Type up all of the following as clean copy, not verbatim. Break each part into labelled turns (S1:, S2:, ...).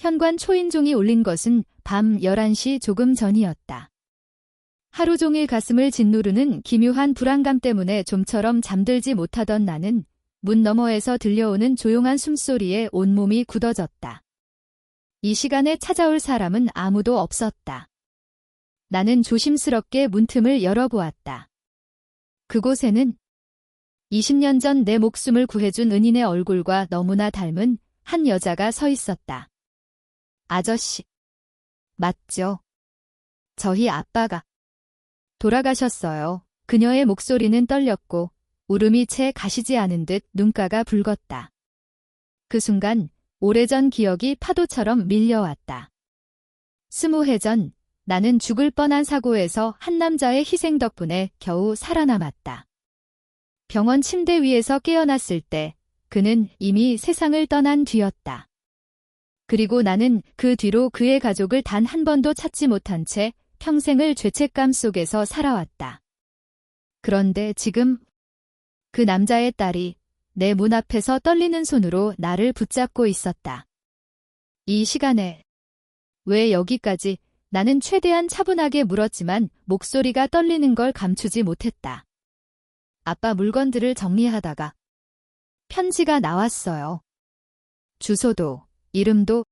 S1: 현관 초인종이 울린 것은 밤 11시 조금 전이었다. 하루 종일 가슴을 짓누르는 기묘한 불안감 때문에 좀처럼 잠들지 못하던 나는 문 너머에서 들려오는 조용한 숨소리에 온몸이 굳어졌다. 이 시간에 찾아올 사람은 아무도 없었다. 나는 조심스럽게 문틈을 열어보았다. 그곳에는 20년 전 내 목숨을 구해준 은인의 얼굴과 너무나 닮은 한 여자가 서 있었다. 아저씨. 맞죠? 저희 아빠가 돌아가셨어요. 그녀의 목소리는 떨렸고 울음이 채 가시지 않은 듯 눈가가 붉었다. 그 순간 오래전 기억이 파도처럼 밀려왔다. 20해 전 나는 죽을 뻔한 사고에서 한 남자의 희생 덕분에 겨우 살아남았다. 병원 침대 위에서 깨어났을 때 그는 이미 세상을 떠난 뒤였다. 그리고 나는 그 뒤로 그의 가족을 단 한 번도 찾지 못한 채 평생을 죄책감 속에서 살아왔다. 그런데 지금 그 남자의 딸이 내 문 앞에서 떨리는 손으로 나를 붙잡고 있었다. 이 시간에 왜 여기까지? 나는 최대한 차분하게 물었지만 목소리가 떨리는 걸 감추지 못했다. 아빠 물건들을 정리하다가 편지가 나왔어요. 주소도, 이름도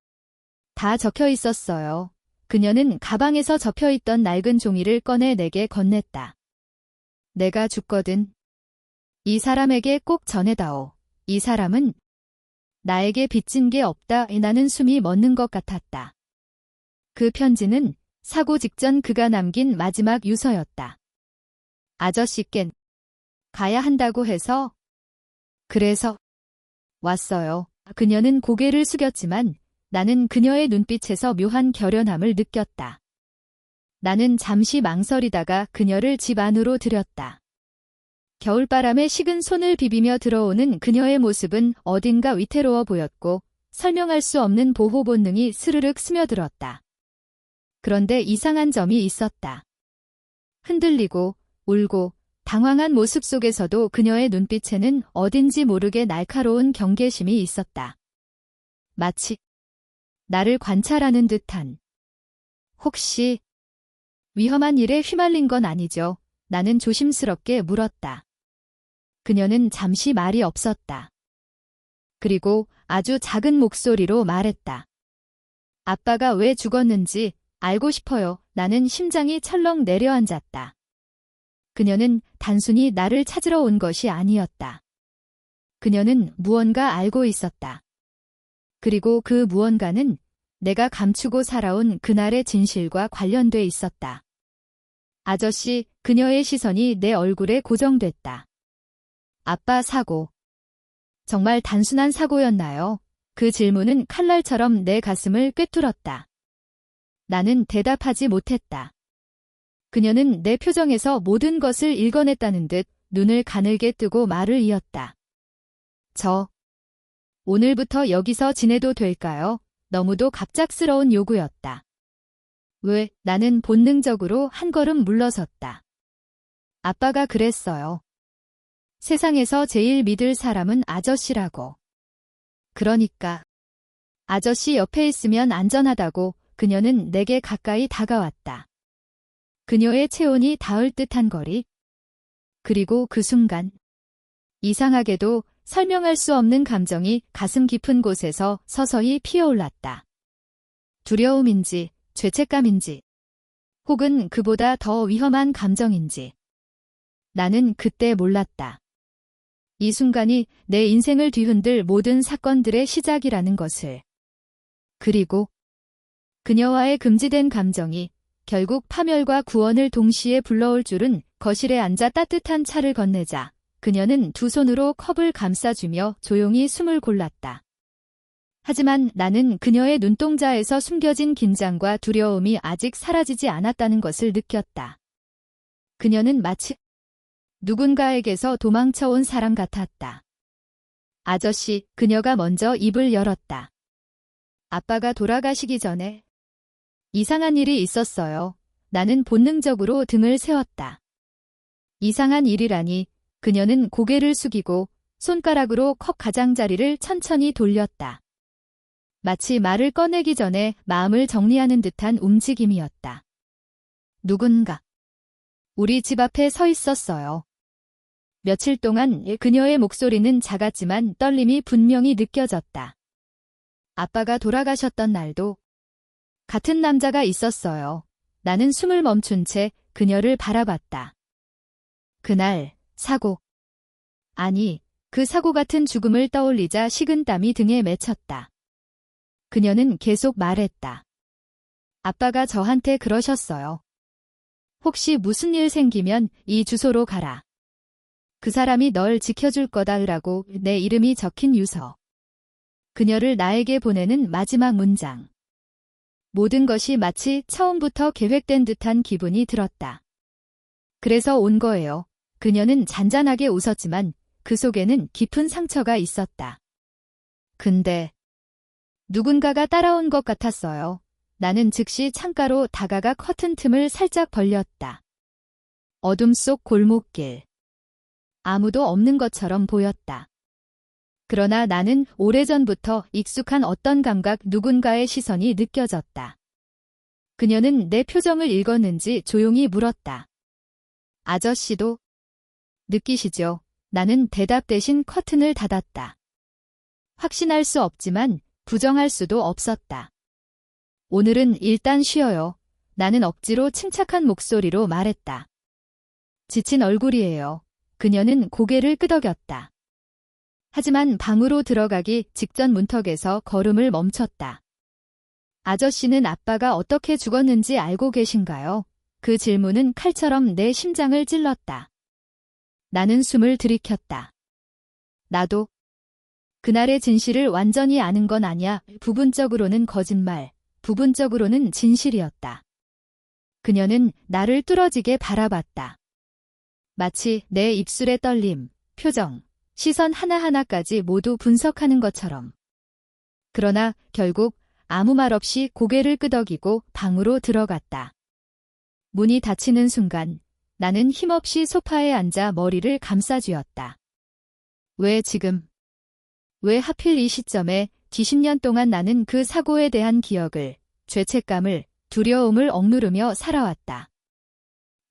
S1: 다 적혀 있었어요. 그녀는 가방에서 접혀있던 낡은 종이를 꺼내 내게 건넸다. 내가 죽거든. 이 사람에게 꼭 전해다오. 이 사람은 나에게 빚진 게 없다. 나는 숨이 멎는 것 같았다. 그 편지는 사고 직전 그가 남긴 마지막 유서였다. 아저씨껜 가야 한다고 해서 그래서 왔어요. 그녀는 고개를 숙였지만 나는 그녀의 눈빛에서 묘한 결연함을 느꼈다. 나는 잠시 망설이다가 그녀를 집 안으로 들였다. 겨울바람에 식은 손을 비비며 들어오는 그녀의 모습은 어딘가 위태로워 보였고 설명할 수 없는 보호 본능이 스르륵 스며들었다. 그런데 이상한 점이 있었다. 흔들리고 울고 당황한 모습 속에서도 그녀의 눈빛에는 어딘지 모르게 날카로운 경계심이 있었다. 마치 나를 관찰하는 듯한. 혹시 위험한 일에 휘말린 건 아니죠? 나는 조심스럽게 물었다. 그녀는 잠시 말이 없었다. 그리고 아주 작은 목소리로 말했다. 아빠가 왜 죽었는지 알고 싶어요. 나는 심장이 철렁 내려앉았다. 그녀는 단순히 나를 찾으러 온 것이 아니었다. 그녀는 무언가 알고 있었다. 그리고 그 무언가는 내가 감추고 살아온 그날의 진실과 관련돼 있었다. 아저씨, 그녀의 시선이 내 얼굴에 고정됐다. 아빠 사고. 정말 단순한 사고였나요? 그 질문은 칼날처럼 내 가슴을 꿰뚫었다. 나는 대답하지 못했다. 그녀는 내 표정에서 모든 것을 읽어냈다는 듯 눈을 가늘게 뜨고 말을 이었다. 오늘부터 여기서 지내도 될까요? 너무도 갑작스러운 요구였다. 왜? 나는 본능적으로 한 걸음 물러섰다. 아빠가 그랬어요. 세상에서 제일 믿을 사람은 아저씨라고. 그러니까 아저씨 옆에 있으면 안전하다고. 그녀는 내게 가까이 다가왔다. 그녀의 체온이 닿을 듯한 거리. 그리고 그 순간 이상하게도 설명할 수 없는 감정이 가슴 깊은 곳에서 서서히 피어올랐다. 두려움인지 죄책감인지 혹은 그보다 더 위험한 감정인지. 나는 그때 몰랐다. 이 순간이 내 인생을 뒤흔들 모든 사건들의 시작이라는 것을. 그리고 그녀와의 금지된 감정이 결국 파멸과 구원을 동시에 불러올 줄은. 거실에 앉아 따뜻한 차를 건네자 그녀는 두 손으로 컵을 감싸주며 조용히 숨을 골랐다. 하지만 나는 그녀의 눈동자에서 숨겨진 긴장과 두려움이 아직 사라지지 않았다는 것을 느꼈다. 그녀는 마치 누군가에게서 도망쳐온 사람 같았다. 아저씨, 그녀가 먼저 입을 열었다. 아빠가 돌아가시기 전에 이상한 일이 있었어요. 나는 본능적으로 등을 세웠다. 이상한 일이라니. 그녀는 고개를 숙이고 손가락으로 컵 가장자리를 천천히 돌렸다. 마치 말을 꺼내기 전에 마음을 정리하는 듯한 움직임이었다. 누군가 우리 집 앞에 서 있었어요. 며칠 동안 그녀의 목소리는 작았지만 떨림이 분명히 느껴졌다. 아빠가 돌아가셨던 날도 같은 남자가 있었어요. 나는 숨을 멈춘 채 그녀를 바라봤다. 그날 사고. 아니, 그 사고 같은 죽음을 떠올리자 식은땀이 등에 맺혔다. 그녀는 계속 말했다. 아빠가 저한테 그러셨어요. 혹시 무슨 일 생기면 이 주소로 가라. 그 사람이 널 지켜줄 거다라고 내 이름이 적힌 유서. 그녀를 나에게 보내는 마지막 문장. 모든 것이 마치 처음부터 계획된 듯한 기분이 들었다. 그래서 온 거예요. 그녀는 잔잔하게 웃었지만 그 속에는 깊은 상처가 있었다. 근데 누군가가 따라온 것 같았어요. 나는 즉시 창가로 다가가 커튼 틈을 살짝 벌렸다. 어둠 속 골목길. 아무도 없는 것처럼 보였다. 그러나 나는 오래전부터 익숙한 어떤 감각, 누군가의 시선이 느껴졌다. 그녀는 내 표정을 읽었는지 조용히 물었다. 아저씨도 느끼시죠? 나는 대답 대신 커튼을 닫았다. 확신할 수 없지만 부정할 수도 없었다. 오늘은 일단 쉬어요. 나는 억지로 침착한 목소리로 말했다. 지친 얼굴이에요. 그녀는 고개를 끄덕였다. 하지만 방으로 들어가기 직전 문턱에서 걸음을 멈췄다. 아저씨는 아빠가 어떻게 죽었는지 알고 계신가요? 그 질문은 칼처럼 내 심장을 찔렀다. 나는 숨을 들이켰다. 나도 그날의 진실을 완전히 아는 건 아니야. 부분적으로는 거짓말, 부분적으로는 진실이었다. 그녀는 나를 뚫어지게 바라봤다. 마치 내 입술의 떨림, 표정, 시선 하나하나까지 모두 분석하는 것처럼. 그러나 결국 아무 말 없이 고개를 끄덕이고 방으로 들어갔다. 문이 닫히는 순간 나는 힘없이 소파에 앉아 머리를 감싸쥐었다. 왜 지금? 왜 하필 이 시점에 20년 동안 나는 그 사고에 대한 기억을, 죄책감을, 두려움을 억누르며 살아왔다.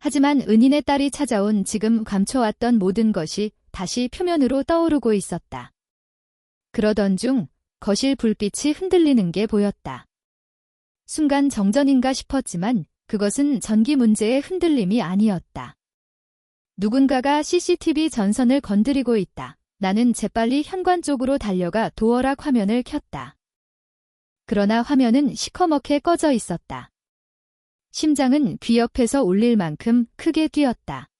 S1: 하지만 은인의 딸이 찾아온 지금 감춰왔던 모든 것이 다시 표면으로 떠오르고 있었다. 그러던 중 거실 불빛이 흔들리는 게 보였다. 순간 정전인가 싶었지만 그것은 전기 문제의 흔들림이 아니었다. 누군가가 CCTV 전선을 건드리고 있다. 나는 재빨리 현관 쪽으로 달려가 도어락 화면을 켰다. 그러나 화면은 시커멓게 꺼져 있었다. 심장은 귀 옆에서 울릴 만큼 크게 뛰었다.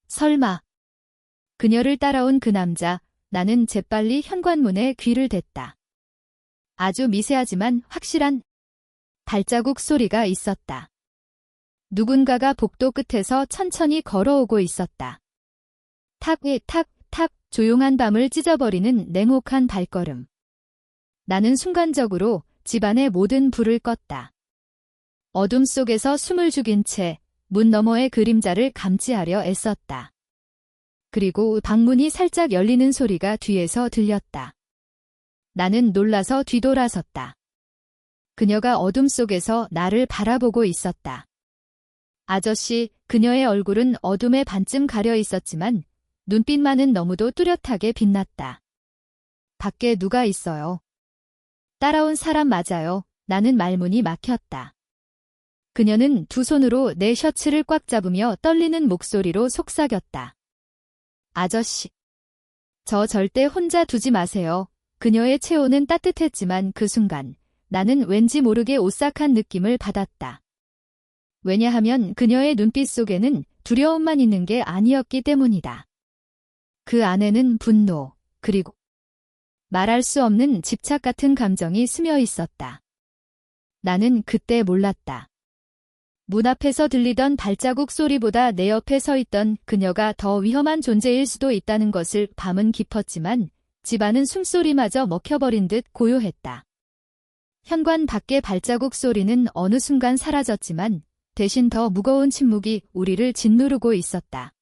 S1: 설마. 그녀를 따라온 그 남자, 나는 재빨리 현관문에 귀를 댔다. 아주 미세하지만 확실한 발자국 소리가 있었다. 누군가가 복도 끝에서 천천히 걸어오고 있었다. 탁, 탁, 탁, 조용한 밤을 찢어버리는 냉혹한 발걸음. 나는 순간적으로 집안의 모든 불을 껐다. 어둠 속에서 숨을 죽인 채 문 너머의 그림자를 감지하려 애썼다. 그리고 방문이 살짝 열리는 소리가 뒤에서 들렸다. 나는 놀라서 뒤돌아섰다. 그녀가 어둠 속에서 나를 바라보고 있었다. 아저씨, 그녀의 얼굴은 어둠에 반쯤 가려 있었지만 눈빛만은 너무도 뚜렷하게 빛났다. 밖에 누가 있어요? 따라온 사람 맞아요. 나는 말문이 막혔다. 그녀는 두 손으로 내 셔츠를 꽉 잡으며 떨리는 목소리로 속삭였다. 아저씨. 저 절대 혼자 두지 마세요. 그녀의 체온은 따뜻했지만 그 순간 나는 왠지 모르게 오싹한 느낌을 받았다. 왜냐하면 그녀의 눈빛 속에는 두려움만 있는 게 아니었기 때문이다. 그 안에는 분노, 그리고 말할 수 없는 집착 같은 감정이 스며 있었다. 나는 그때 몰랐다. 문 앞에서 들리던 발자국 소리보다 내 옆에 서 있던 그녀가 더 위험한 존재일 수도 있다는 것을. 밤은 깊었지만 집안은 숨소리마저 먹혀버린 듯 고요했다. 현관 밖의 발자국 소리는 어느 순간 사라졌지만 대신 더 무거운 침묵이 우리를 짓누르고 있었다.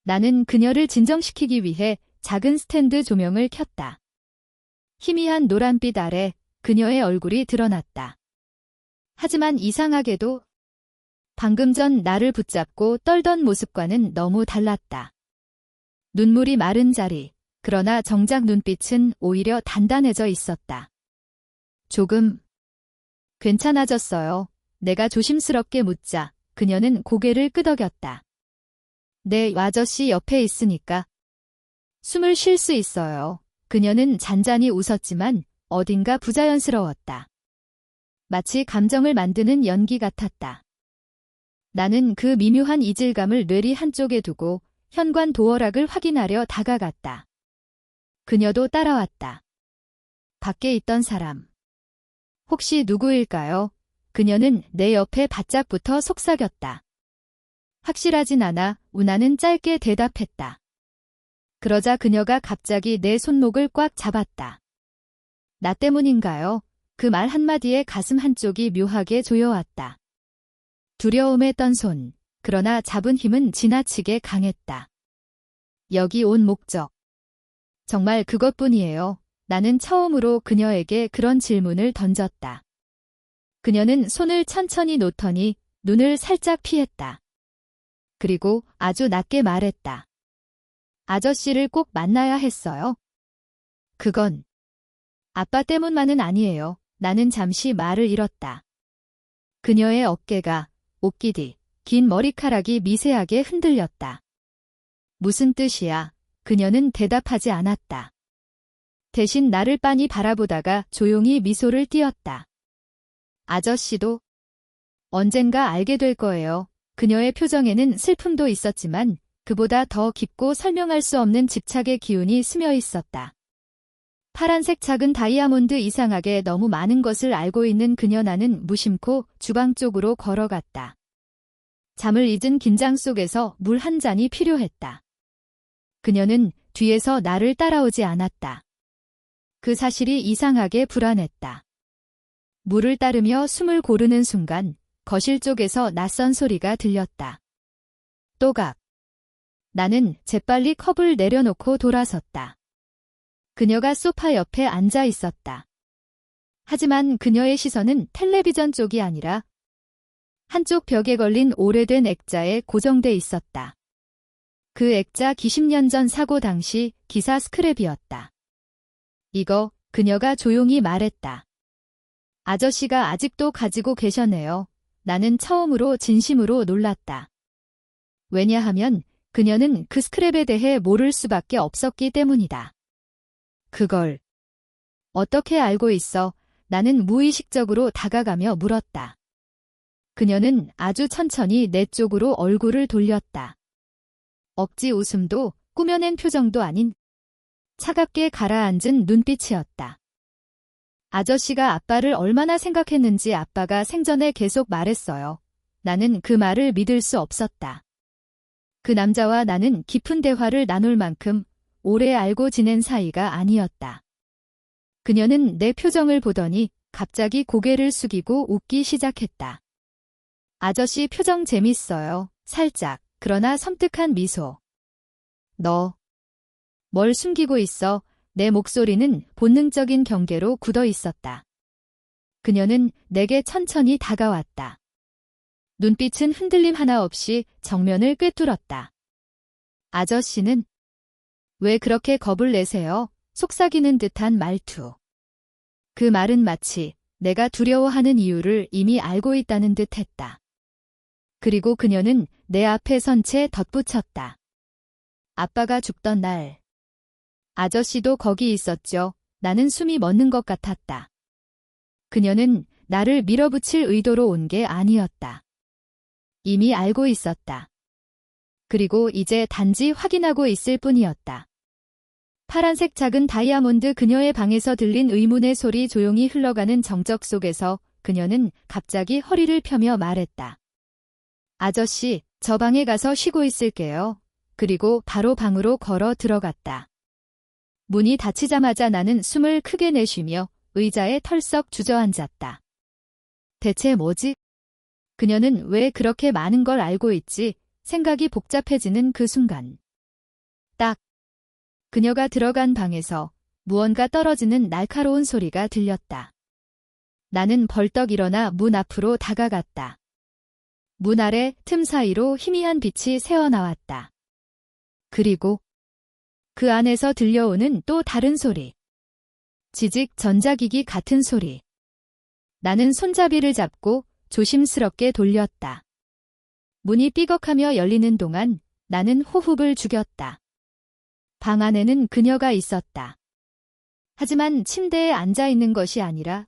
S1: 나는 그녀를 진정시키기 위해 작은 스탠드 조명을 켰다. 희미한 노란빛 아래 그녀의 얼굴이 드러났다. 하지만 이상하게도 방금 전 나를 붙잡고 떨던 모습과는 너무 달랐다. 눈물이 마른 자리, 그러나 정작 눈빛은 오히려 단단해져 있었다. 조금 괜찮아졌어요. 내가 조심스럽게 묻자 그녀는 고개를 끄덕였다. 네, 아저씨 옆에 있으니까 숨을 쉴 수 있어요. 그녀는 잔잔히 웃었지만 어딘가 부자연스러웠다. 마치 감정을 만드는 연기 같았다. 나는 그 미묘한 이질감을 뇌리 한쪽에 두고 현관 도어락을 확인하려 다가갔다. 그녀도 따라왔다. 밖에 있던 사람. 혹시 누구일까요? 그녀는 내 옆에 바짝 붙어 속삭였다. 확실하진 않아. 우나는 짧게 대답했다. 그러자 그녀가 갑자기 내 손목을 꽉 잡았다. 나 때문인가요? 그 말 한마디에 가슴 한쪽이 묘하게 조여왔다. 두려움에 떤 손, 그러나 잡은 힘은 지나치게 강했다. 여기 온 목적. 정말 그것뿐이에요. 나는 처음으로 그녀에게 그런 질문을 던졌다. 그녀는 손을 천천히 놓더니 눈을 살짝 피했다. 그리고 아주 낮게 말했다. 아저씨를 꼭 만나야 했어요. 그건 아빠 때문만은 아니에요. 나는 잠시 말을 잃었다. 그녀의 어깨가 옷깃이 긴 머리카락이 미세하게 흔들렸다. 무슨 뜻이야? 그녀는 대답하지 않았다. 대신 나를 빤히 바라보다가 조용히 미소를 띄었다. 아저씨도 언젠가 알게 될 거예요. 그녀의 표정에는 슬픔도 있었지만 그보다 더 깊고 설명할 수 없는 집착의 기운이 스며 있었다. 파란색 작은 다이아몬드 이상하게 너무 많은 것을 알고 있는 그녀. 나는 무심코 주방 쪽으로 걸어갔다. 잠을 잊은 긴장 속에서 물 한 잔이 필요했다. 그녀는 뒤에서 나를 따라오지 않았다. 그 사실이 이상하게 불안했다. 물을 따르며 숨을 고르는 순간 거실 쪽에서 낯선 소리가 들렸다. 또각. 나는 재빨리 컵을 내려놓고 돌아섰다. 그녀가 소파 옆에 앉아 있었다. 하지만 그녀의 시선은 텔레비전 쪽이 아니라 한쪽 벽에 걸린 오래된 액자에 고정돼 있었다. 그 액자 기십 년 전 사고 당시 기사 스크랩이었다. 이거, 그녀가 조용히 말했다. 아저씨가 아직도 가지고 계셨네요. 나는 처음으로 진심으로 놀랐다. 왜냐하면 그녀는 그 스크랩에 대해 모를 수밖에 없었기 때문이다. 그걸 어떻게 알고 있어? 나는 무의식적으로 다가가며 물었다. 그녀는 아주 천천히 내 쪽으로 얼굴을 돌렸다. 억지 웃음도 꾸며낸 표정도 아닌 차갑게 가라앉은 눈빛이었다. 아저씨가 아빠를 얼마나 생각했는지 아빠가 생전에 계속 말했어요. 나는 그 말을 믿을 수 없었다. 그 남자와 나는 깊은 대화를 나눌 만큼 오래 알고 지낸 사이가 아니었다. 그녀는 내 표정을 보더니 갑자기 고개를 숙이고 웃기 시작했다. 아저씨 표정 재밌어요. 살짝, 그러나 섬뜩한 미소. 너 뭘 숨기고 있어? 내 목소리는 본능적인 경계로 굳어 있었다. 그녀는 내게 천천히 다가왔다. 눈빛은 흔들림 하나 없이 정면을 꿰뚫었다. 아저씨는 왜 그렇게 겁을 내세요? 속삭이는 듯한 말투. 그 말은 마치 내가 두려워하는 이유를 이미 알고 있다는 듯 했다. 그리고 그녀는 내 앞에 선 채 덧붙였다. 아빠가 죽던 날. 아저씨도 거기 있었죠. 나는 숨이 멎는 것 같았다. 그녀는 나를 밀어붙일 의도로 온 게 아니었다. 이미 알고 있었다. 그리고 이제 단지 확인하고 있을 뿐이었다. 파란색 작은 다이아몬드 그녀의 방에서 들린 의문의 소리 조용히 흘러가는 정적 속에서 그녀는 갑자기 허리를 펴며 말했다. 아저씨, 저 방에 가서 쉬고 있을게요. 그리고 바로 방으로 걸어 들어갔다. 문이 닫히자마자 나는 숨을 크게 내쉬며 의자에 털썩 주저앉았다. 대체 뭐지? 그녀는 왜 그렇게 많은 걸 알고 있지? 생각이 복잡해지는 그 순간. 딱. 그녀가 들어간 방에서 무언가 떨어지는 날카로운 소리가 들렸다. 나는 벌떡 일어나 문 앞으로 다가갔다. 문 아래 틈 사이로 희미한 빛이 새어나왔다. 그리고 그 안에서 들려오는 또 다른 소리. 지직 전자기기 같은 소리. 나는 손잡이를 잡고 조심스럽게 돌렸다. 문이 삐걱하며 열리는 동안 나는 호흡을 죽였다. 방 안에는 그녀가 있었다. 하지만 침대에 앉아 있는 것이 아니라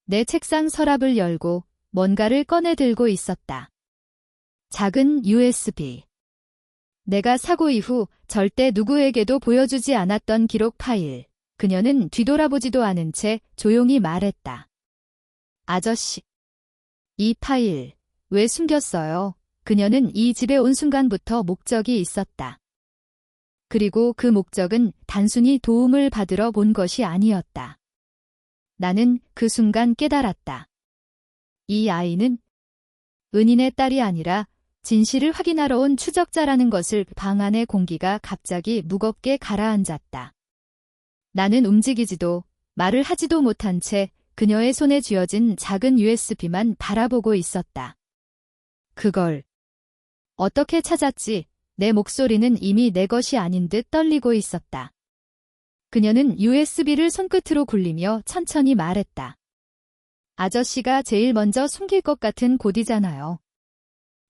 S1: 내 책상 서랍을 열고 뭔가를 꺼내 들고 있었다. 작은 USB. 내가 사고 이후 절대 누구에게도 보여주지 않았던 기록 파일. 그녀는 뒤돌아보지도 않은 채 조용히 말했다. 아저씨, 이 파일 왜 숨겼어요? 그녀는 이 집에 온 순간부터 목적이 있었다. 그리고 그 목적은 단순히 도움을 받으러 본 것이 아니었다. 나는 그 순간 깨달았다. 이 아이는 은인의 딸이 아니라 진실을 확인하러 온 추적자라는 것을. 방 안의 공기가 갑자기 무겁게 가라앉았다. 나는 움직이지도 말을 하지도 못한 채 그녀의 손에 쥐어진 작은 USB만 바라보고 있었다. 그걸 어떻게 찾았지? 내 목소리는 이미 내 것이 아닌 듯 떨리고 있었다. 그녀는 USB를 손끝으로 굴리며 천천히 말했다. 아저씨가 제일 먼저 숨길 것 같은 곳이잖아요.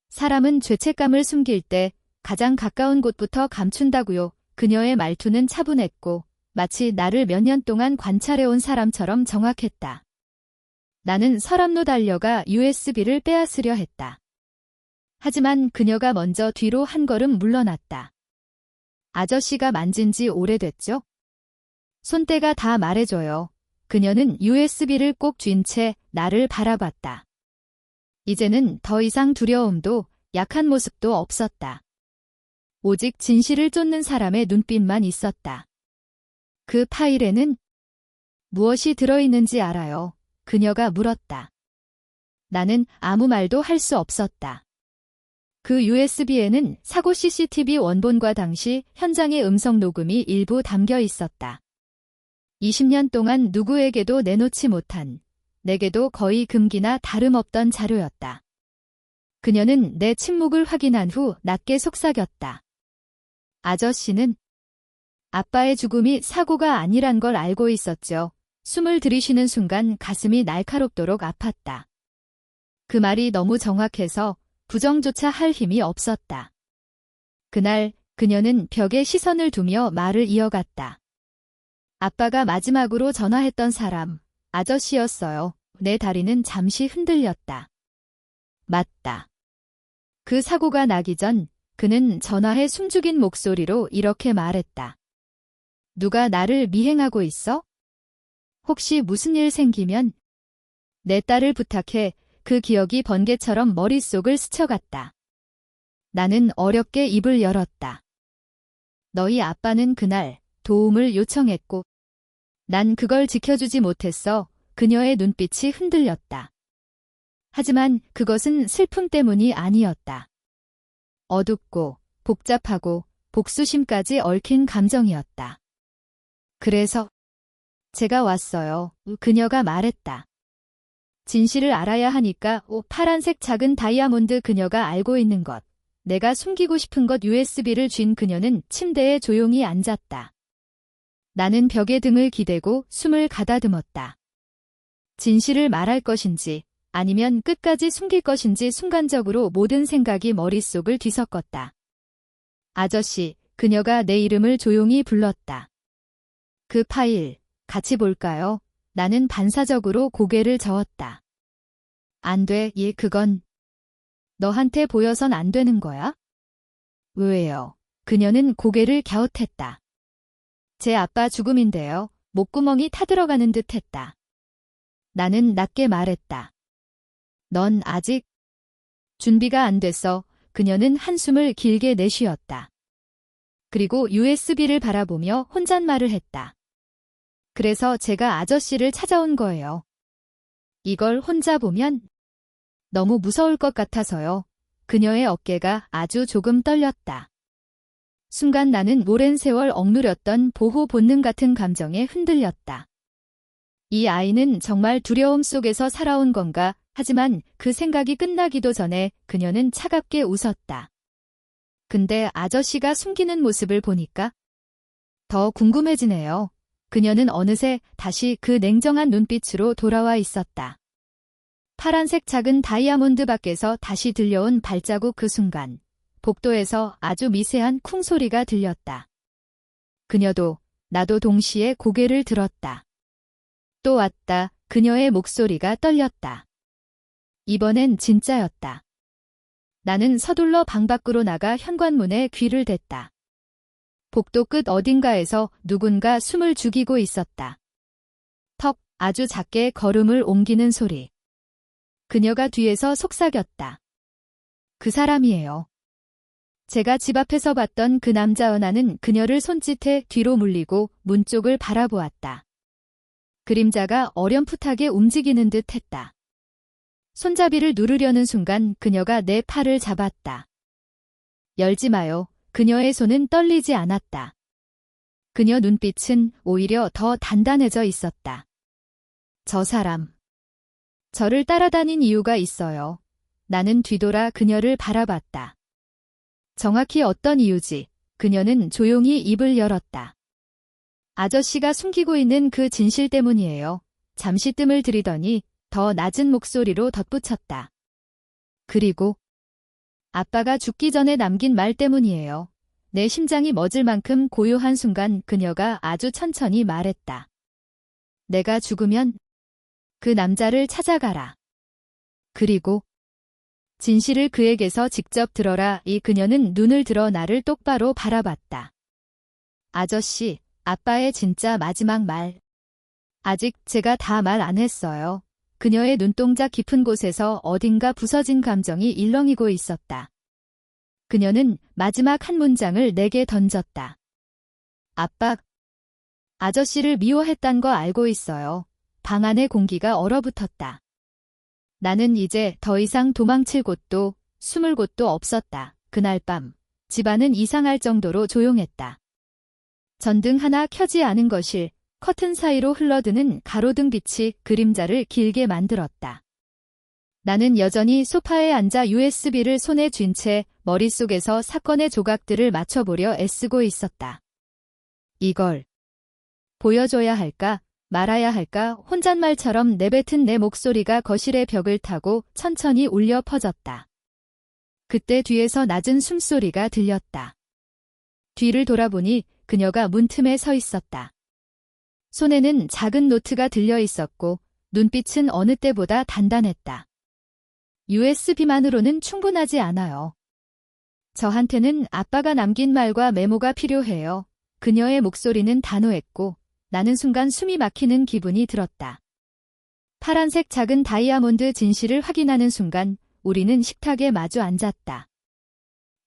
S1: 사람은 죄책감을 숨길 때 가장 가까운 곳부터 감춘다고요. 그녀의 말투는 차분했고 마치 나를 몇 년 동안 관찰해온 사람처럼 정확했다. 나는 서랍로 달려가 USB를 빼앗으려 했다. 하지만 그녀가 먼저 뒤로 한 걸음 물러났다. 아저씨가 만진 지 오래됐죠? 손때가 다 말해줘요. 그녀는 USB를 꼭 쥔 채 나를 바라봤다. 이제는 더 이상 두려움도 약한 모습도 없었다. 오직 진실을 쫓는 사람의 눈빛만 있었다. 그 파일에는 무엇이 들어있는지 알아요? 그녀가 물었다. 나는 아무 말도 할 수 없었다. 그 USB에는 사고 CCTV 원본과 당시 현장의 음성 녹음이 일부 담겨 있었다. 20년 동안 누구에게도 내놓지 못한, 내게도 거의 금기나 다름없던 자료였다. 그녀는 내 침묵을 확인한 후 낮게 속삭였다. 아저씨는 아빠의 죽음이 사고가 아니란 걸 알고 있었죠. 숨을 들이쉬는 순간 가슴이 날카롭도록 아팠다. 그 말이 너무 정확해서 부정조차 할 힘이 없었다. 그날 그녀는 벽에 시선을 두며 말을 이어갔다. 아빠가 마지막으로 전화했던 사람, 아저씨였어요. 내 다리는 잠시 흔들렸다. 맞다. 그 사고가 나기 전 그는 전화해 숨죽인 목소리로 이렇게 말했다. 누가 나를 미행하고 있어? 혹시 무슨 일 생기면 내 딸을 부탁해. 그 기억이 번개처럼 머릿속을 스쳐갔다. 나는 어렵게 입을 열었다. 너희 아빠는 그날 도움을 요청했고 난 그걸 지켜주지 못했어. 그녀의 눈빛이 흔들렸다. 하지만 그것은 슬픔 때문이 아니었다. 어둡고 복잡하고 복수심까지 얽힌 감정이었다. 그래서 제가 왔어요. 그녀가 말했다. 진실을 알아야 하니까. 파란색 작은 다이아몬드. 그녀가 알고 있는 것. 내가 숨기고 싶은 것. USB를 쥔 그녀는 침대에 조용히 앉았다. 나는 벽에 등을 기대고 숨을 가다듬었다. 진실을 말할 것인지 아니면 끝까지 숨길 것인지 순간적으로 모든 생각이 머릿속을 뒤섞었다. 아저씨, 그녀가 내 이름을 조용히 불렀다. 그 파일, 같이 볼까요? 나는 반사적으로 고개를 저었다. 안 돼, 그건 너한테 보여선 안 되는 거야? 왜요? 그녀는 고개를 갸웃했다. 제 아빠 죽음인데요. 목구멍이 타들어가는 듯 했다. 나는 낮게 말했다. 넌 아직 준비가 안 됐어. 그녀는 한숨을 길게 내쉬었다. 그리고 USB를 바라보며 혼잣말을 했다. 그래서 제가 아저씨를 찾아온 거예요. 이걸 혼자 보면 너무 무서울 것 같아서요. 그녀의 어깨가 아주 조금 떨렸다. 순간 나는 오랜 세월 억누렸던 보호 본능 같은 감정에 흔들렸다. 이 아이는 정말 두려움 속에서 살아온 건가? 하지만 그 생각이 끝나기도 전에 그녀는 차갑게 웃었다. 근데 아저씨가 숨기는 모습을 보니까 더 궁금해지네요. 그녀는 어느새 다시 그 냉정한 눈빛으로 돌아와 있었다. 파란색 작은 다이아몬드 밖에서 다시 들려온 발자국 그 순간, 복도에서 아주 미세한 쿵 소리가 들렸다. 그녀도 나도 동시에 고개를 들었다. 또 왔다. 그녀의 목소리가 떨렸다. 이번엔 진짜였다. 나는 서둘러 방 밖으로 나가 현관문에 귀를 댔다. 복도 끝 어딘가에서 누군가 숨을 죽이고 있었다. 턱, 아주 작게 걸음을 옮기는 소리. 그녀가 뒤에서 속삭였다. 그 사람이에요. 제가 집 앞에서 봤던 그 남자. 은하는 그녀를 손짓해 뒤로 물리고 문 쪽을 바라보았다. 그림자가 어렴풋하게 움직이는 듯 했다. 손잡이를 누르려는 순간 그녀가 내 팔을 잡았다. 열지 마요. 그녀의 손은 떨리지 않았다. 그녀 눈빛은 오히려 더 단단해져 있었다. 저 사람. 저를 따라다닌 이유가 있어요. 나는 뒤돌아 그녀를 바라봤다. 정확히 어떤 이유지? 그녀는 조용히 입을 열었다. 아저씨가 숨기고 있는 그 진실 때문이에요. 잠시 뜸을 들이더니 더 낮은 목소리로 덧붙였다. 그리고 아빠가 죽기 전에 남긴 말 때문이에요. 내 심장이 멎을 만큼 고요한 순간 그녀가 아주 천천히 말했다. 내가 죽으면 그 남자를 찾아가라. 그리고 진실을 그에게서 직접 들어라. 이 그녀는 눈을 들어 나를 똑바로 바라봤다. 아저씨, 아빠의 진짜 마지막 말. 아직 제가 다 말 안 했어요. 그녀의 눈동자 깊은 곳에서 어딘가 부서진 감정이 일렁이고 있었다. 그녀는 마지막 한 문장을 내게 던졌다. 아빠, 아저씨를 미워했단 거 알고 있어요. 방 안의 공기가 얼어붙었다. 나는 이제 더 이상 도망칠 곳도 숨을 곳도 없었다. 그날 밤, 집안은 이상할 정도로 조용했다. 전등 하나 켜지 않은 거실, 커튼 사이로 흘러드는 가로등 빛이 그림자를 길게 만들었다. 나는 여전히 소파에 앉아 USB를 손에 쥔 채 머릿속에서 사건의 조각들을 맞춰보려 애쓰고 있었다. 이걸 보여줘야 할까, 말아야 할까? 혼잣말처럼 내뱉은 내 목소리가 거실의 벽을 타고 천천히 울려 퍼졌다. 그때 뒤에서 낮은 숨소리가 들렸다. 뒤를 돌아보니 그녀가 문틈에 서 있었다. 손에는 작은 노트가 들려 있었고 눈빛은 어느 때보다 단단했다. USB만으로는 충분하지 않아요. 저한테는 아빠가 남긴 말과 메모가 필요해요. 그녀의 목소리는 단호했고 나는 순간 숨이 막히는 기분이 들었다. 파란색 작은 다이아몬드 진실을 확인하는 순간 우리는 식탁에 마주 앉았다.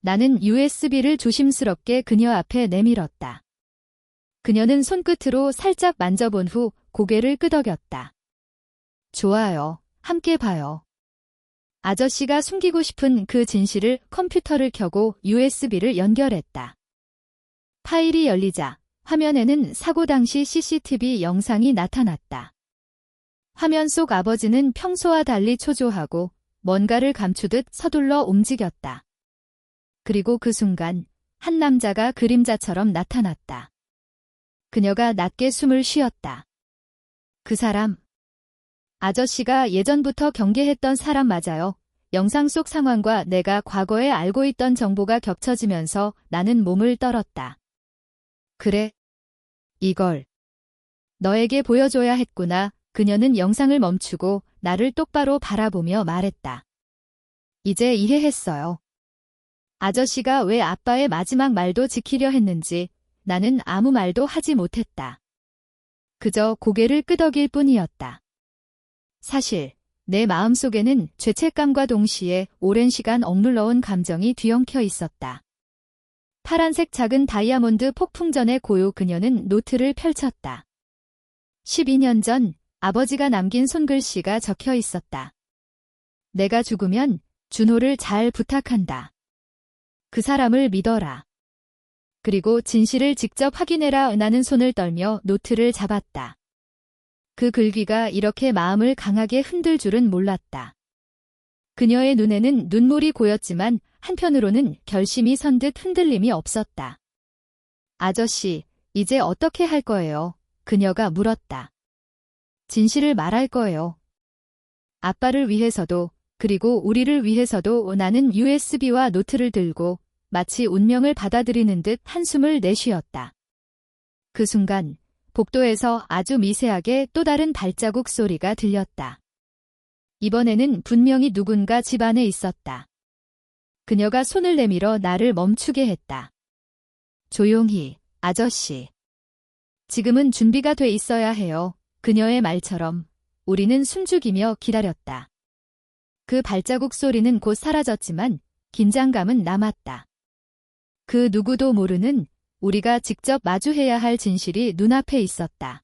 S1: 나는 USB를 조심스럽게 그녀 앞에 내밀었다. 그녀는 손끝으로 살짝 만져본 후 고개를 끄덕였다. 좋아요. 함께 봐요. 아저씨가 숨기고 싶은 그 진실을 컴퓨터를 켜고 USB를 연결했다. 파일이 열리자 화면에는 사고 당시 CCTV 영상이 나타났다. 화면 속 아버지는 평소와 달리 초조하고 뭔가를 감추듯 서둘러 움직였다. 그리고 그 순간 한 남자가 그림자처럼 나타났다. 그녀가 낮게 숨을 쉬었다. 그 사람. 아저씨가 예전부터 경계했던 사람 맞아요. 영상 속 상황과 내가 과거에 알고 있던 정보가 겹쳐지면서 나는 몸을 떨었다. 그래. 이걸 너에게 보여줘야 했구나. 그녀는 영상을 멈추고 나를 똑바로 바라보며 말했다. 이제 이해했어요. 아저씨가 왜 아빠의 마지막 말도 지키려 했는지 나는 아무 말도 하지 못했다. 그저 고개를 끄덕일 뿐이었다. 사실 내 마음속에는 죄책감과 동시에 오랜 시간 억눌러온 감정이 뒤엉켜 있었다. 파란색 작은 다이아몬드 폭풍전의 고요. 그녀는 노트를 펼쳤다. 12년 전 아버지가 남긴 손글씨가 적혀 있었다. 내가 죽으면 준호를 잘 부탁한다. 그 사람을 믿어라. 그리고 진실을 직접 확인해라. 은하는 손을 떨며 노트를 잡았다. 그 글귀가 이렇게 마음을 강하게 흔들 줄은 몰랐다. 그녀의 눈에는 눈물이 고였지만 한편으로는 결심이 선 듯 흔들림이 없었다. 아저씨, 이제 어떻게 할 거예요? 그녀가 물었다. 진실을 말할 거예요. 아빠를 위해서도, 그리고 우리를 위해서도. 나는 USB와 노트를 들고 마치 운명을 받아들이는 듯 한숨을 내쉬었다. 그 순간 복도에서 아주 미세하게 또 다른 발자국 소리가 들렸다. 이번에는 분명히 누군가 집 안에 있었다. 그녀가 손을 내밀어 나를 멈추게 했다. 조용히, 아저씨. 지금은 준비가 돼 있어야 해요. 그녀의 말처럼 우리는 숨죽이며 기다렸다. 그 발자국 소리는 곧 사라졌지만 긴장감은 남았다. 그 누구도 모르는 우리가 직접 마주해야 할 진실이 눈앞에 있었다.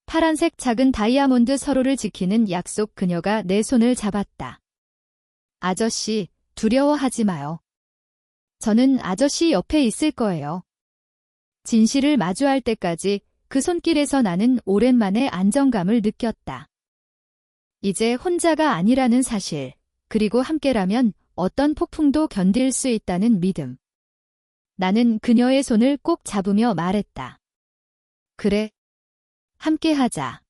S1: 파란색 작은 다이아몬드 서로를 지키는 약속. 그녀가 내 손을 잡았다. 아저씨, 두려워하지 마요. 저는 아저씨 옆에 있을 거예요. 진실을 마주할 때까지. 그 손길에서 나는 오랜만에 안정감을 느꼈다. 이제 혼자가 아니라는 사실, 그리고 함께라면 어떤 폭풍도 견딜 수 있다는 믿음. 나는 그녀의 손을 꼭 잡으며 말했다. 그래. 함께하자.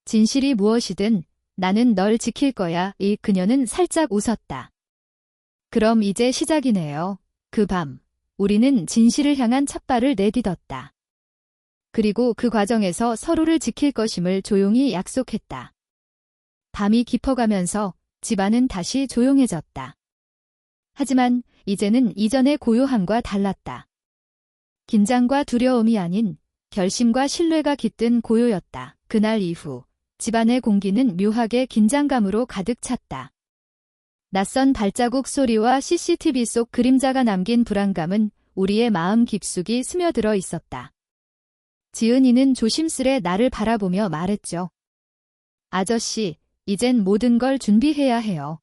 S1: 진실이 무엇이든 나는 널 지킬 거야. 그녀는 살짝 웃었다. 그럼 이제 시작이네요. 그 밤, 우리는 진실을 향한 첫발을 내딛었다. 그리고 그 과정에서 서로를 지킬 것임을 조용히 약속했다. 밤이 깊어가면서 집안은 다시 조용해졌다. 하지만 이제는 이전의 고요함과 달랐다. 긴장과 두려움이 아닌 결심과 신뢰가 깃든 고요였다. 그날 이후 집안의 공기는 묘하게 긴장감으로 가득 찼다. 낯선 발자국 소리와 CCTV 속 그림자가 남긴 불안감은 우리의 마음 깊숙이 스며들어 있었다. 지은이는 조심스레 나를 바라보며 말했죠. 아저씨, 이젠 모든 걸 준비해야 해요.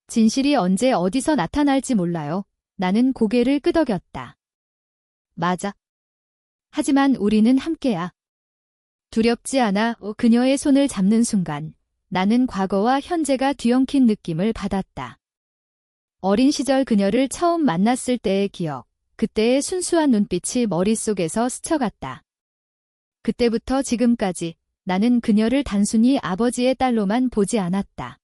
S1: 진실이 언제 어디서 나타날지 몰라요. 나는 고개를 끄덕였다. 맞아. 하지만 우리는 함께야. 두렵지 않아. 그녀의 손을 잡는 순간 나는 과거와 현재가 뒤엉킨 느낌을 받았다. 어린 시절 그녀를 처음 만났을 때의 기억, 그때의 순수한 눈빛이 머릿속에서 스쳐갔다. 그때부터 지금까지 나는 그녀를 단순히 아버지의 딸로만 보지 않았다.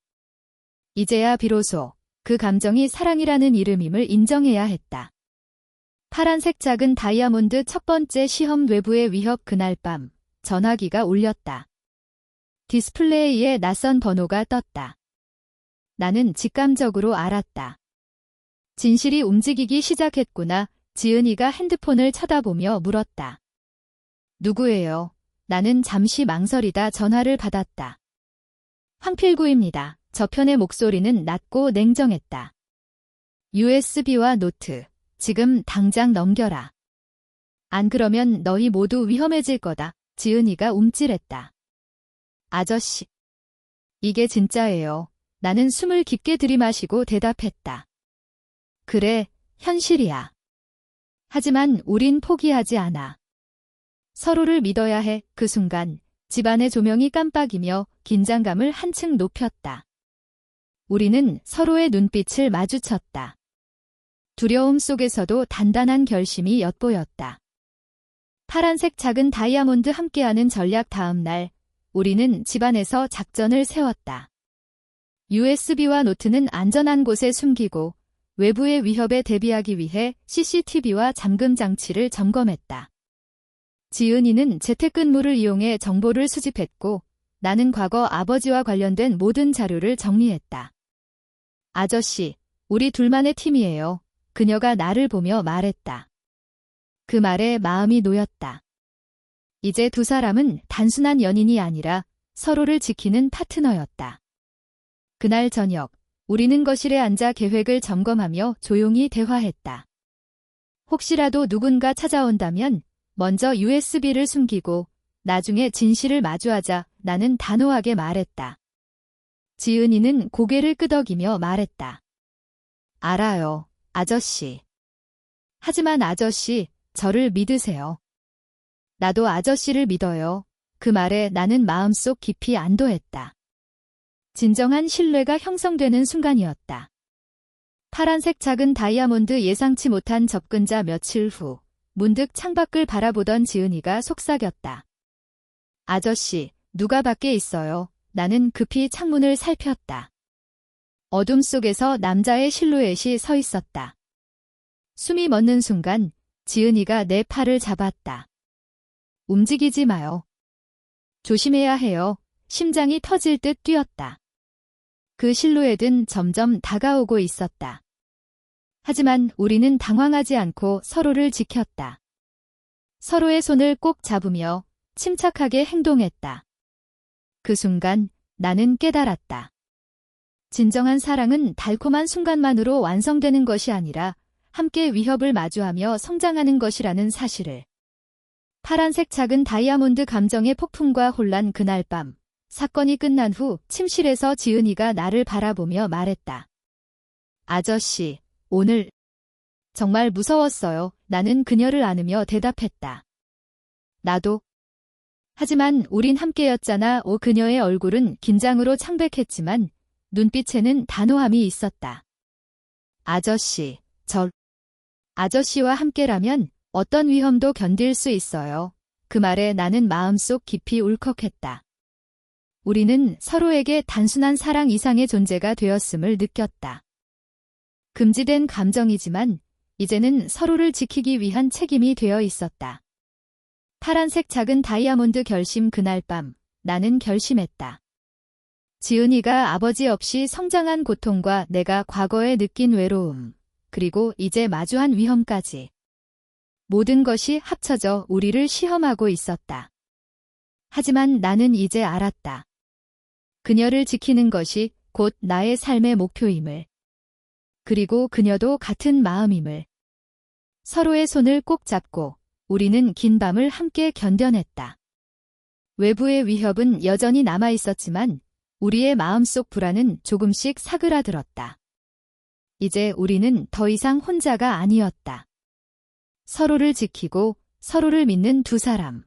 S1: 이제야 비로소 그 감정이 사랑이라는 이름임을 인정해야 했다. 파란색 작은 다이아몬드 첫 번째 시험 외부의 위협. 그날 밤 전화기가 울렸다. 디스플레이에 낯선 번호가 떴다. 나는 직감적으로 알았다. 진실이 움직이기 시작했구나. 지은이가 핸드폰을 쳐다보며 물었다. 누구예요? 나는 잠시 망설이다 전화를 받았다. 황필구입니다. 저편의 목소리는 낮고 냉정했다. USB와 노트, 지금 당장 넘겨라. 안 그러면 너희 모두 위험해질 거다. 지은이가 움찔했다. 아저씨. 이게 진짜예요. 나는 숨을 깊게 들이마시고 대답했다. 그래, 현실이야. 하지만 우린 포기하지 않아. 서로를 믿어야 해. 그 순간 집안의 조명이 깜빡이며 긴장감을 한층 높였다. 우리는 서로의 눈빛을 마주쳤다. 두려움 속에서도 단단한 결심이 엿보였다. 파란색 작은 다이아몬드 함께하는 전략. 다음 날 우리는 집안에서 작전을 세웠다. USB와 노트는 안전한 곳에 숨기고 외부의 위협에 대비하기 위해 CCTV와 잠금 장치를 점검했다. 지은이는 재택근무를 이용해 정보를 수집했고 나는 과거 아버지와 관련된 모든 자료를 정리했다. 아저씨, 우리 둘만의 팀이에요. 그녀가 나를 보며 말했다. 그 말에 마음이 놓였다. 이제 두 사람은 단순한 연인이 아니라 서로를 지키는 파트너였다. 그날 저녁, 우리는 거실에 앉아 계획을 점검하며 조용히 대화했다. 혹시라도 누군가 찾아온다면 먼저 USB를 숨기고 나중에 진실을 마주하자. 나는 단호하게 말했다. 지은이는 고개를 끄덕이며 말했다. 알아요, 아저씨. 하지만 아저씨, 저를 믿으세요. 나도 아저씨를 믿어요. 그 말에 나는 마음속 깊이 안도했다. 진정한 신뢰가 형성되는 순간이었다. 파란색 작은 다이아몬드 예상치 못한 접근자 며칠 후 문득 창밖을 바라보던 지은이가 속삭였다. 아저씨, 누가 밖에 있어요? 나는 급히 창문을 살폈다. 어둠 속에서 남자의 실루엣이 서 있었다. 숨이 멎는 순간 지은이가 내 팔을 잡았다. 움직이지 마요. 조심해야 해요. 심장이 터질 듯 뛰었다. 그 실루엣은 점점 다가오고 있었다. 하지만 우리는 당황하지 않고 서로를 지켰다. 서로의 손을 꼭 잡으며 침착하게 행동했다. 그 순간 나는 깨달았다. 진정한 사랑은 달콤한 순간만으로 완성되는 것이 아니라 함께 위협을 마주하며 성장하는 것이라는 사실을. 파란색 작은 다이아몬드 감정의 폭풍과 혼란 그날 밤. 사건이 끝난 후 침실에서 지은이가 나를 바라보며 말했다. 아저씨, 오늘 정말 무서웠어요. 나는 그녀를 안으며 대답했다. 나도. 하지만 우린 함께였잖아. 그녀의 얼굴은 긴장으로 창백했지만 눈빛에는 단호함이 있었다. 아저씨, 아저씨와 함께라면 어떤 위험도 견딜 수 있어요. 그 말에 나는 마음속 깊이 울컥했다. 우리는 서로에게 단순한 사랑 이상의 존재가 되었음을 느꼈다. 금지된 감정이지만 이제는 서로를 지키기 위한 책임이 되어 있었다. 파란색 작은 다이아몬드 결심 그날 밤 나는 결심했다. 지은이가 아버지 없이 성장한 고통과 내가 과거에 느낀 외로움, 그리고 이제 마주한 위험까지. 모든 것이 합쳐져 우리를 시험하고 있었다. 하지만 나는 이제 알았다. 그녀를 지키는 것이 곧 나의 삶의 목표임을. 그리고 그녀도 같은 마음임을. 서로의 손을 꼭 잡고 우리는 긴 밤을 함께 견뎌냈다. 외부의 위협은 여전히 남아 있었지만 우리의 마음속 불안은 조금씩 사그라들었다. 이제 우리는 더 이상 혼자가 아니었다. 서로를 지키고 서로를 믿는 두 사람.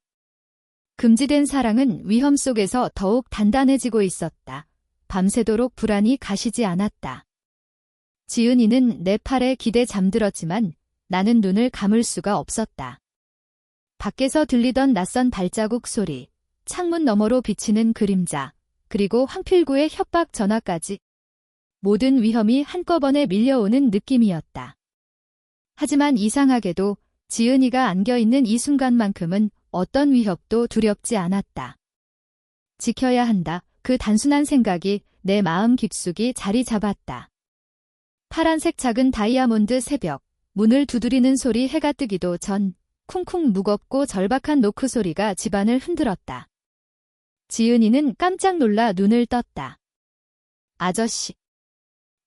S1: 금지된 사랑은 위험 속에서 더욱 단단해지고 있었다. 밤새도록 불안이 가시지 않았다. 지은이는 내 팔에 기대 잠들었지만 나는 눈을 감을 수가 없었다. 밖에서 들리던 낯선 발자국 소리, 창문 너머로 비치는 그림자, 그리고 황필구의 협박 전화까지. 모든 위험이 한꺼번에 밀려오는 느낌이었다. 하지만 이상하게도 지은이가 안겨있는 이 순간만큼은 어떤 위협도 두렵지 않았다. 지켜야 한다. 그 단순한 생각이 내 마음 깊숙이 자리 잡았다. 파란색 작은 다이아몬드 새벽, 문을 두드리는 소리 해가 뜨기도 전, 쿵쿵 무겁고 절박한 노크 소리가 집안을 흔들었다. 지은이는 깜짝 놀라 눈을 떴다. 아저씨.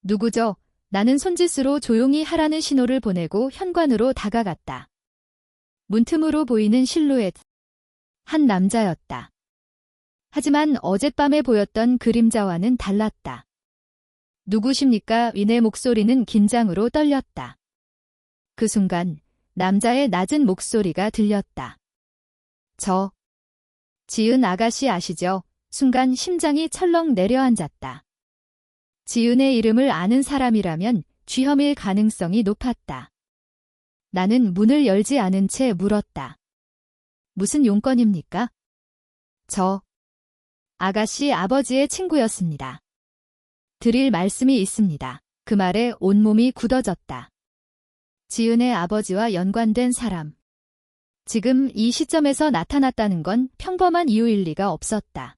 S1: 누구죠? 나는 손짓으로 조용히 하라는 신호를 보내고 현관으로 다가갔다. 문틈으로 보이는 실루엣. 한 남자였다. 하지만 어젯밤에 보였던 그림자와는 달랐다. 누구십니까? 내 목소리는 긴장으로 떨렸다. 그 순간 남자의 낮은 목소리가 들렸다. 지은 아가씨 아시죠? 순간 심장이 철렁 내려앉았다. 지은의 이름을 아는 사람이라면 쥐혐일 가능성이 높았다. 나는 문을 열지 않은 채 물었다. 무슨 용건입니까? 아가씨 아버지의 친구였습니다. 드릴 말씀이 있습니다. 그 말에 온몸이 굳어졌다. 지은의 아버지와 연관된 사람. 지금 이 시점에서 나타났다는 건 평범한 이유일 리가 없었다.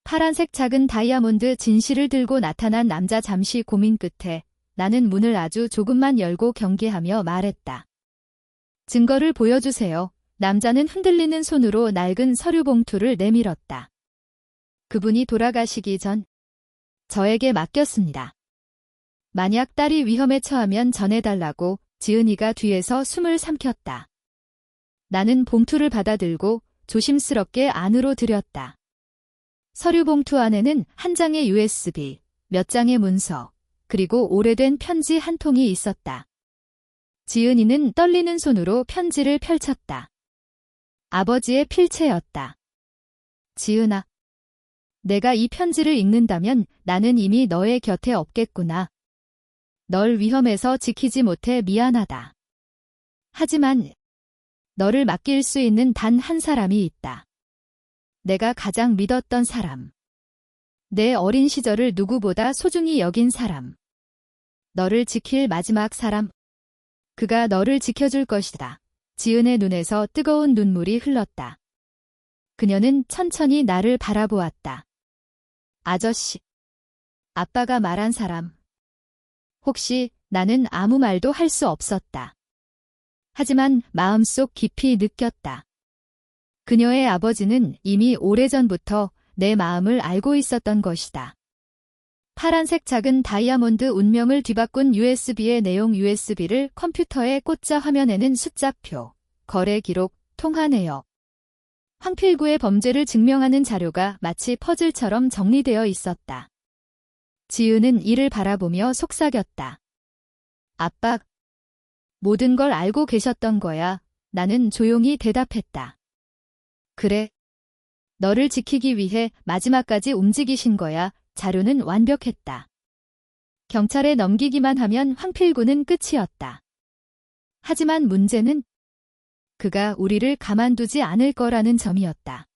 S1: 파란색 작은 다이아몬드 진실을 들고 나타난 남자 잠시 고민 끝에 나는 문을 아주 조금만 열고 경계하며 말했다. 증거를 보여주세요. 남자는 흔들리는 손으로 낡은 서류 봉투를 내밀었다. 그분이 돌아가시기 전 저에게 맡겼습니다. 만약 딸이 위험에 처하면 전해달라고 지은이가 뒤에서 숨을 삼켰다. 나는 봉투를 받아들고 조심스럽게 안으로 들였다. 서류 봉투 안에는 한 장의 USB, 몇 장의 문서, 그리고 오래된 편지 한 통이 있었다. 지은이는 떨리는 손으로 편지를 펼쳤다. 아버지의 필체였다. 지은아. 내가 이 편지를 읽는다면 나는 이미 너의 곁에 없겠구나. 널 위험에서 지키지 못해 미안하다. 하지만 너를 맡길 수 있는 단 한 사람이 있다. 내가 가장 믿었던 사람. 내 어린 시절을 누구보다 소중히 여긴 사람. 너를 지킬 마지막 사람. 그가 너를 지켜줄 것이다. 지은의 눈에서 뜨거운 눈물이 흘렀다. 그녀는 천천히 나를 바라보았다. 아저씨. 아빠가 말한 사람. 혹시 나는 아무 말도 할 수 없었다. 하지만 마음속 깊이 느꼈다. 그녀의 아버지는 이미 오래전부터 내 마음을 알고 있었던 것이다. 파란색 작은 다이아몬드 운명을 뒤바꾼 USB의 내용. USB를 컴퓨터에 꽂자 화면에는 숫자표, 거래 기록, 통화 내역. 황필구의 범죄를 증명하는 자료가 마치 퍼즐처럼 정리되어 있었다. 지은은 이를 바라보며 속삭였다. 아빠, 모든 걸 알고 계셨던 거야. 나는 조용히 대답했다. 그래. 너를 지키기 위해 마지막까지 움직이신 거야. 자료는 완벽했다. 경찰에 넘기기만 하면 황필구는 끝이었다. 하지만 문제는 그가 우리를 가만두지 않을 거라는 점이었다.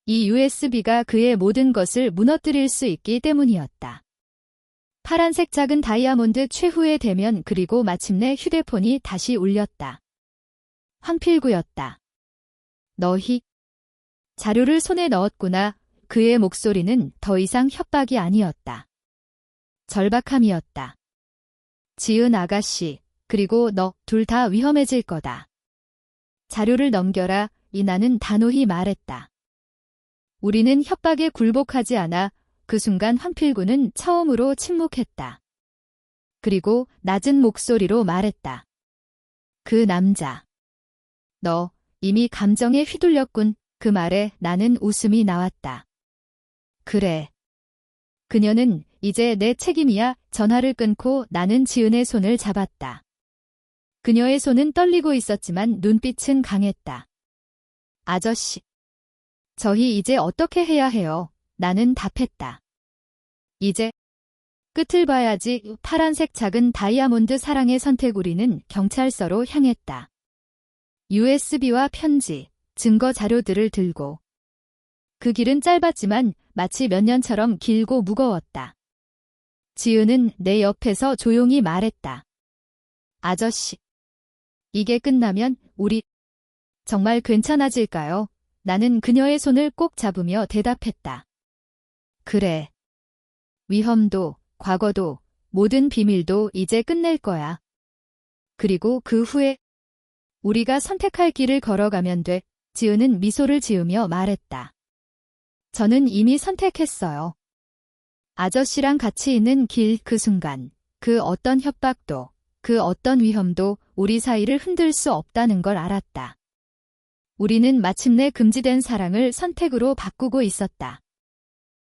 S1: 이 USB가 그의 모든 것을 무너뜨릴 수 있기 때문이었다. 파란색 작은 다이아몬드 최후의 대면. 그리고 마침내 휴대폰이 다시 울렸다. 황필구였다. 너희 자료를 손에 넣었구나. 그의 목소리는 더 이상 협박이 아니었다. 절박함이었다. 지은 아가씨, 그리고 너 둘 다 위험해질 거다. 자료를 넘겨라. 이나는 단호히 말했다. 우리는 협박에 굴복하지 않아. 그 순간 황필구는 처음으로 침묵했다. 그리고 낮은 목소리로 말했다. 그 남자. 너 이미 감정에 휘둘렸군. 그 말에 나는 웃음이 나왔다. 그래. 그녀는 이제 내 책임이야. 전화를 끊고 나는 지은의 손을 잡았다. 그녀의 손은 떨리고 있었지만 눈빛은 강했다. 아저씨. 저희 이제 어떻게 해야 해요? 나는 답했다. 이제 끝을 봐야지. 파란색 작은 다이아몬드 사랑의 선택. 우리는 경찰서로 향했다. USB와 편지, 증거 자료들을 들고. 그 길은 짧았지만 마치 몇 년처럼 길고 무거웠다. 지은은 내 옆에서 조용히 말했다. 아저씨. 이게 끝나면 우리 정말 괜찮아질까요? 나는 그녀의 손을 꼭 잡으며 대답했다. 그래. 위험도, 과거도, 모든 비밀도 이제 끝낼 거야. 그리고 그 후에 우리가 선택할 길을 걸어가면 돼. 지은은 미소를 지으며 말했다. 저는 이미 선택했어요. 아저씨랑 같이 있는 길. 그 순간, 그 어떤 협박도, 그 어떤 위험도 우리 사이를 흔들 수 없다는 걸 알았다. 우리는 마침내 금지된 사랑을 선택으로 바꾸고 있었다.